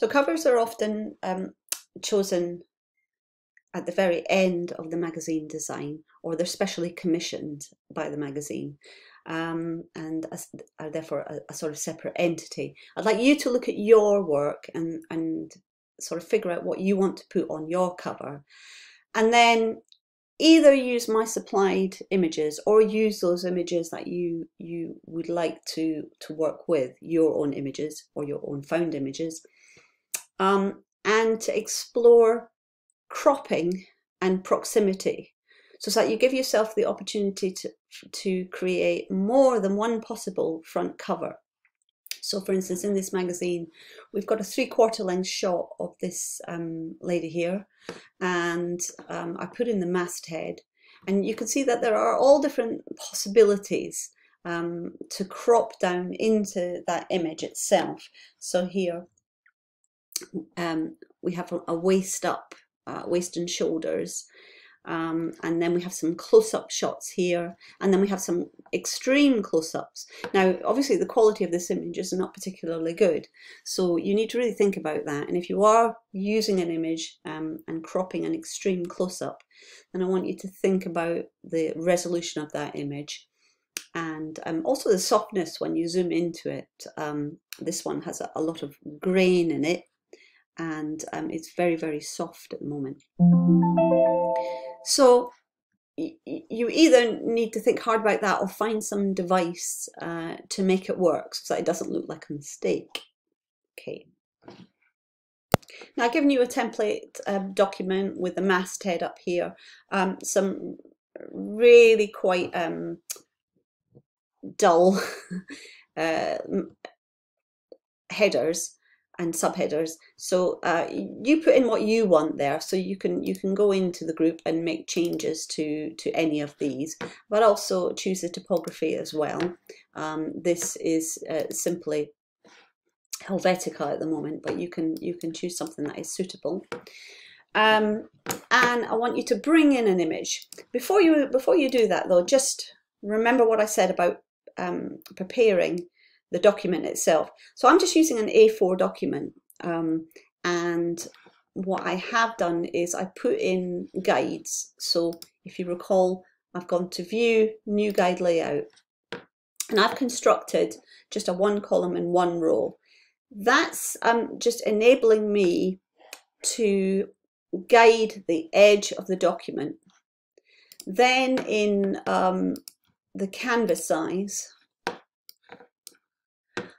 So covers are often chosen at the very end of the magazine design, or they're specially commissioned by the magazine, and are therefore a sort of separate entity. I'd like you to look at your work and sort of figure out what you want to put on your cover, and then either use my supplied images or use those images that you would like to work with, your own images or your own found images, and to explore cropping and proximity, so that you give yourself the opportunity to create more than one possible front cover. So for instance, in this magazine, we've got a 3/4 length shot of this lady here, and I put in the masthead, and you can see that there are all different possibilities to crop down into that image itself. So here we have a waist up, waist and shoulders, and then we have some close-up shots here, and then we have some extreme close-ups. Now obviously the quality of this image is not particularly good, so you need to really think about that. And if you are using an image and cropping an extreme close-up, then I want you to think about the resolution of that image, and also the softness when you zoom into it. This one has a lot of grain in it, and it's very, very soft at the moment. So you either need to think hard about that or find some device to make it work so that it doesn't look like a mistake. Okay. Now I've given you a template document with the masthead up here, some really quite dull headers and subheaders. So you put in what you want there, so you can go into the group and make changes to any of these, but also choose the typography as well. This is simply Helvetica at the moment, but you can choose something that is suitable. And I want you to bring in an image. Before you do that though, just remember what I said about preparing the document itself. So I'm just using an A4 document, and what I have done is I put in guides. So if you recall, I've gone to View, New Guide Layout, and I've constructed just a 1 column and 1 row. That's just enabling me to guide the edge of the document. Then in the canvas size,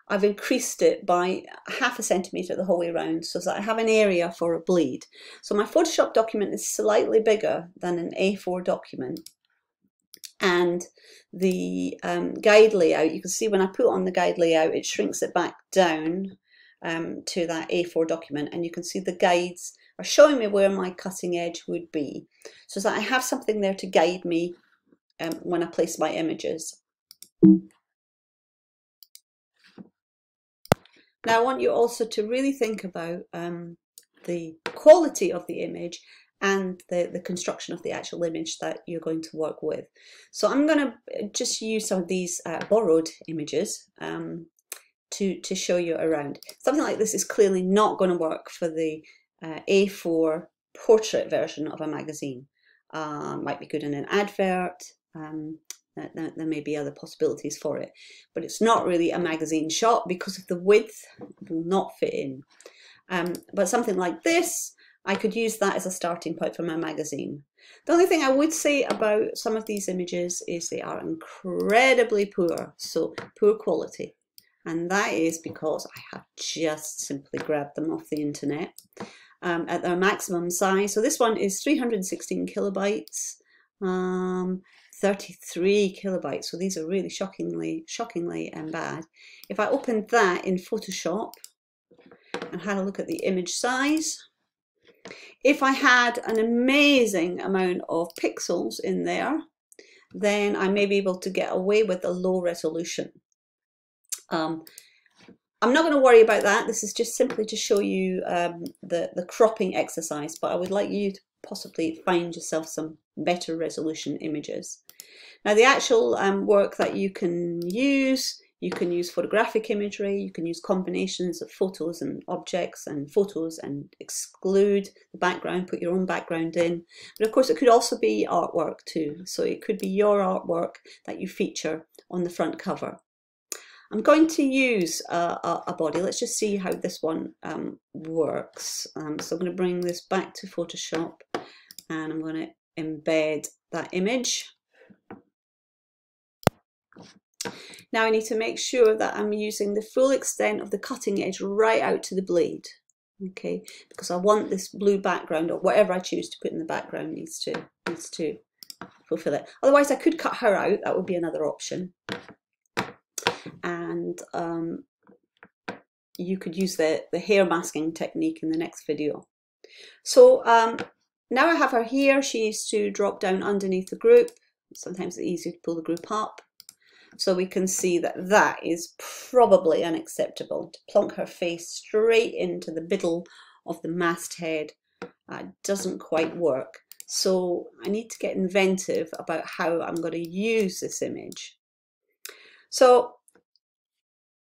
I've increased it by 0.5 centimetre the whole way around, so that I have an area for a bleed. So my Photoshop document is slightly bigger than an A4 document. And the guide layout, you can see when I put on the guide layout, it shrinks it back down to that A4 document, and you can see the guides are showing me where my cutting edge would be, so that I have something there to guide me when I place my images. Now I want you also to really think about the quality of the image and the construction of the actual image that you're going to work with. So I'm going to just use some of these borrowed images to show you around. Something like this is clearly not going to work for the A4 portrait version of a magazine. Might be good in an advert. There may be other possibilities for it, but it's not really a magazine shot because of the width. It will not fit in. But something like this, I could use that as a starting point for my magazine. The only thing I would say about some of these images is they are incredibly poor, so poor quality. And that is because I have just simply grabbed them off the internet at their maximum size. So this one is 316 kilobytes. 33 kilobytes, so these are really shockingly bad. If I opened that in Photoshop and had a look at the image size, if I had an amazing amount of pixels in there, then I may be able to get away with a low resolution. I'm not going to worry about that. This is just simply to show you the cropping exercise, but I would like you to possibly find yourself some better resolution images. Now the actual work that you can use You can use photographic imagery, you can use combinations of photos and objects and photos and exclude the background, put your own background in. But of course it could also be artwork too. So it could be your artwork that you feature on the front cover. I'm going to use a body. Let's just see how this one works. So I'm going to bring this back to Photoshop and I'm going to embed that image. Now I need to make sure that I'm using the full extent of the cutting edge right out to the blade, okay, because I want this blue background, or whatever I choose to put in the background needs to fulfill it. Otherwise I could cut her out, that would be another option. And you could use the hair masking technique in the next video. So now I have her here, she needs to drop down underneath the group. Sometimes it's easier to pull the group up. So we can see that that is probably unacceptable. To plonk her face straight into the middle of the masthead doesn't quite work. So I need to get inventive about how I'm going to use this image. So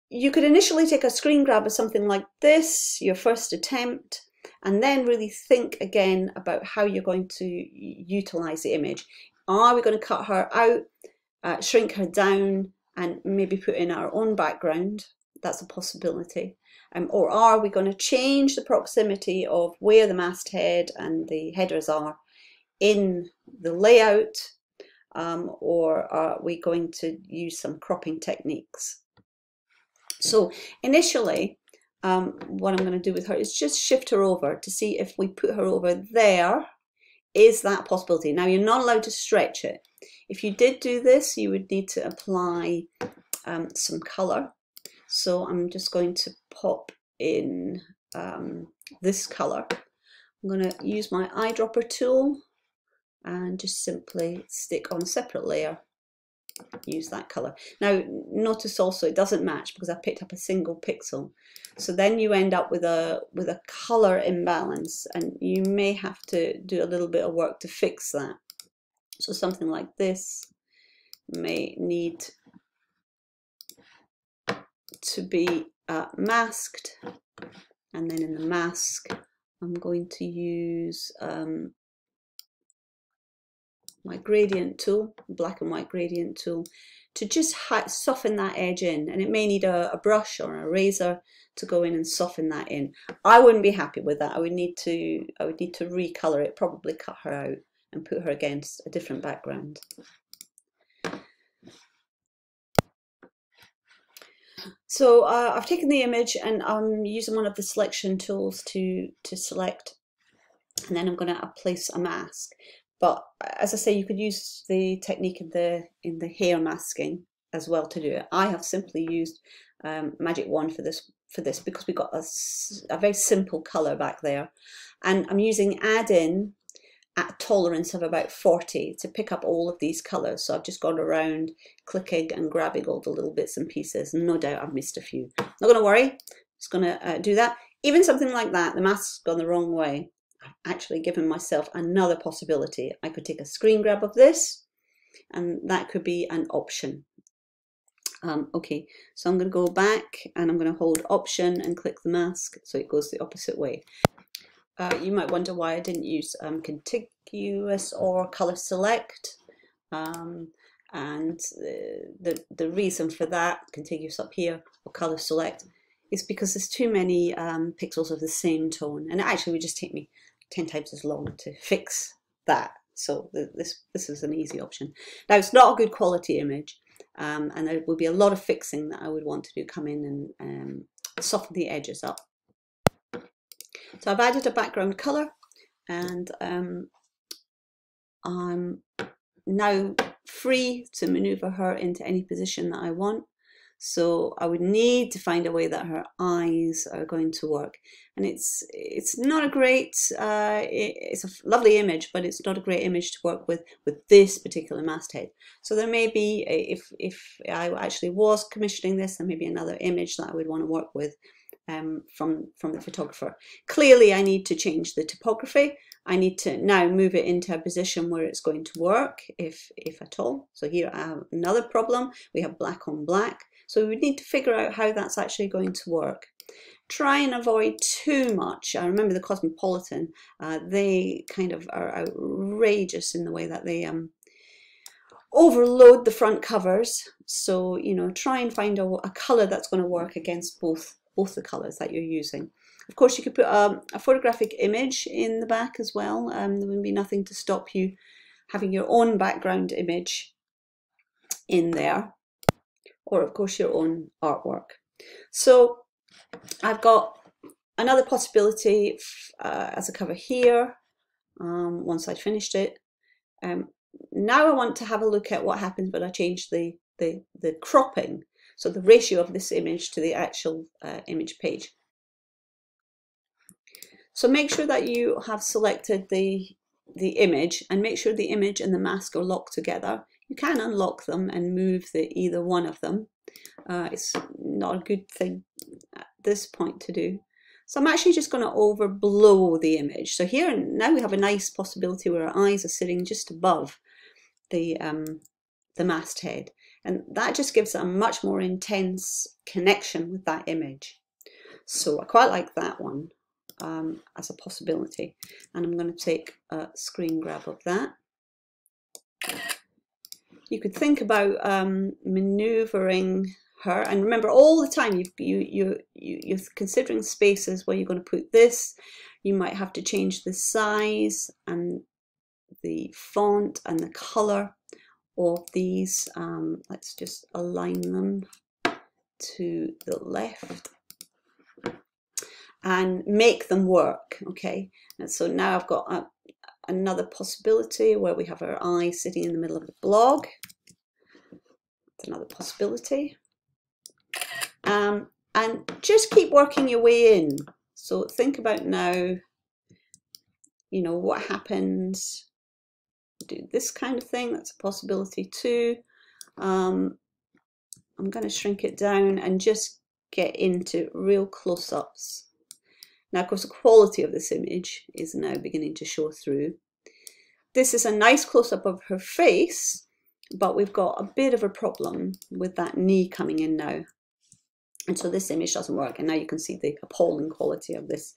you could initially take a screen grab of something like this, your first attempt, and then really think again about how you're going to utilize the image. Are we going to cut her out? Shrink her down and maybe put in our own background? That's a possibility. Or are we going to change the proximity of where the masthead and the headers are in the layout? Or are we going to use some cropping techniques? So initially, what I'm going to do with her is just shift her over to see if we put her over there. Is that a possibility? Now you're not allowed to stretch it. If you did do this, you would need to apply some colour. So I'm just going to pop in this colour. I'm going to use my eyedropper tool and just simply stick on a separate layer. Use that colour. Now notice also it doesn't match because I picked up a single pixel. So then you end up with a colour imbalance, and you may have to do a little bit of work to fix that. So something like this may need to be masked, and then in the mask I'm going to use my gradient tool, black and white gradient tool, to just soften that edge in, and it may need a brush or a razor to go in and soften that in. I wouldn't be happy with that. I would need to recolor it, probably cut her out and put her against a different background. So I've taken the image and I'm using one of the selection tools to select, and then I'm going to place a mask. But as I say, you could use the technique in the hair masking as well to do it. I have simply used Magic Wand for this because we got a very simple colour back there, and I'm using add-in at a tolerance of about 40 to pick up all of these colours. So I've just gone around clicking and grabbing all the little bits and pieces, and no doubt I've missed a few. Not going to worry, just going to do that. Even something like that, the mask's gone the wrong way. I've actually given myself another possibility. I could take a screen grab of this, and that could be an option. Okay, so I'm going to go back and I'm going to hold Option and click the mask so it goes the opposite way. You might wonder why I didn't use contiguous or colour select, and the reason for that, contiguous up here or colour select, is because there's too many pixels of the same tone, and it actually would just take me 10 times as long to fix that. So this is an easy option. Now it's not a good quality image, and there will be a lot of fixing that I would want to do, come in and soften the edges up. So I've added a background colour, and I'm now free to maneuver her into any position that I want. So I would need to find a way that her eyes are going to work, and it's not a great, it's a lovely image, but it's not a great image to work with this particular masthead. So there may be, if I actually was commissioning this, there may be another image that I would want to work with from the photographer. Clearly I need to change the topography. I need to now move it into a position where it's going to work, if at all. So here I have another problem. We have black on black. So we need to figure out how that's actually going to work. Try and avoid too much. I remember the Cosmopolitan, they kind of are outrageous in the way that they overload the front covers. So, you know, try and find a colour that's going to work against both the colours that you're using. Of course, you could put a photographic image in the back as well. There wouldn't be nothing to stop you having your own background image in there, or of course your own artwork. So I've got another possibility as a cover here, once I'd finished it. Now I want to have a look at what happens when I change the cropping, so the ratio of this image to the actual image page. So make sure that you have selected the image, and make sure the image and the mask are locked together. You can unlock them and move either one of them. It's not a good thing at this point to do. So I'm actually just going to overblow the image. So here now we have a nice possibility where our eyes are sitting just above the masthead, and that just gives it a much more intense connection with that image. So I quite like that one as a possibility, and I'm going to take a screen grab of that. You could think about maneuvering her, and remember all the time you're considering spaces where you're going to put this. You might have to change the size and the font and the color of these. Let's just align them to the left and make them work. Okay, and so now I've got another possibility where we have our eye sitting in the middle of the blog. That's another possibility. And just keep working your way in. So think about now, you know, what happens. Do this kind of thing, that's a possibility too. I'm going to shrink it down and just get into real close-ups. Now, of course, the quality of this image is now beginning to show through. This is a nice close-up of her face, but we've got a bit of a problem with that knee coming in now. And so this image doesn't work. And now you can see the appalling quality of this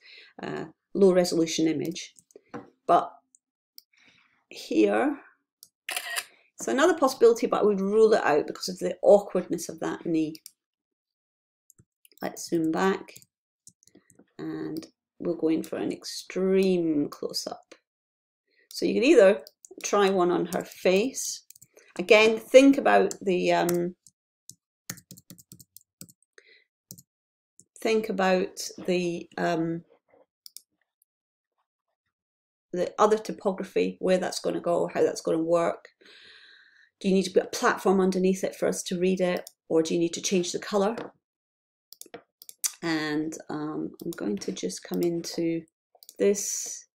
low resolution image. But here, it's another possibility, but I would rule it out because of the awkwardness of that knee. Let's zoom back, and we'll go in for an extreme close-up. So you can either try one on her face. Again, think about the other topography, where that's going to go, how that's going to work. Do you need to put a platform underneath it for us to read it, or do you need to change the color? And I'm going to just come into this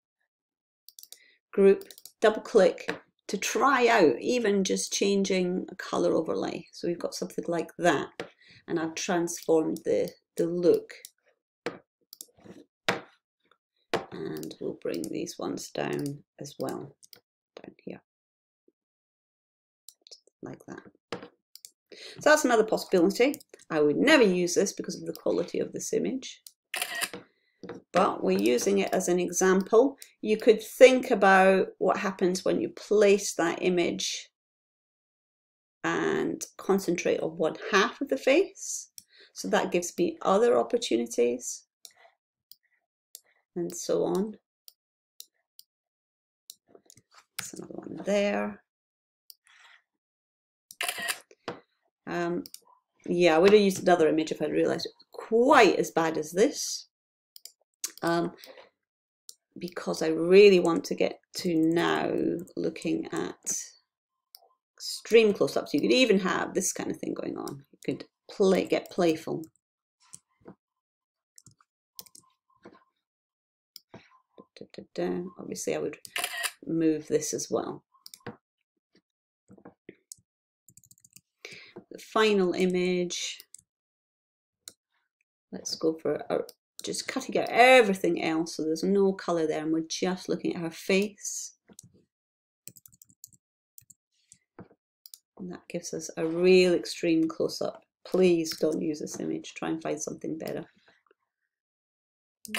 group, double click to try out even just changing a color overlay. So we've got something like that, and I've transformed the look. And we'll bring these ones down as well, down here, like that. So that's another possibility. I would never use this because of the quality of this image, but we're using it as an example. You could think about what happens when you place that image and concentrate on one half of the face. So that gives me other opportunities, and so on. There's another one there. Yeah, I would have used another image if I'd realised it was quite as bad as this, because I really want to get to now looking at extreme close-ups. You could even have this kind of thing going on. You could get playful. Obviously, I would move this as well. The final image, let's go for just cutting out everything else so there's no colour there, and we're just looking at her face. And that gives us a real extreme close-up please don't use this image. Try and find something better.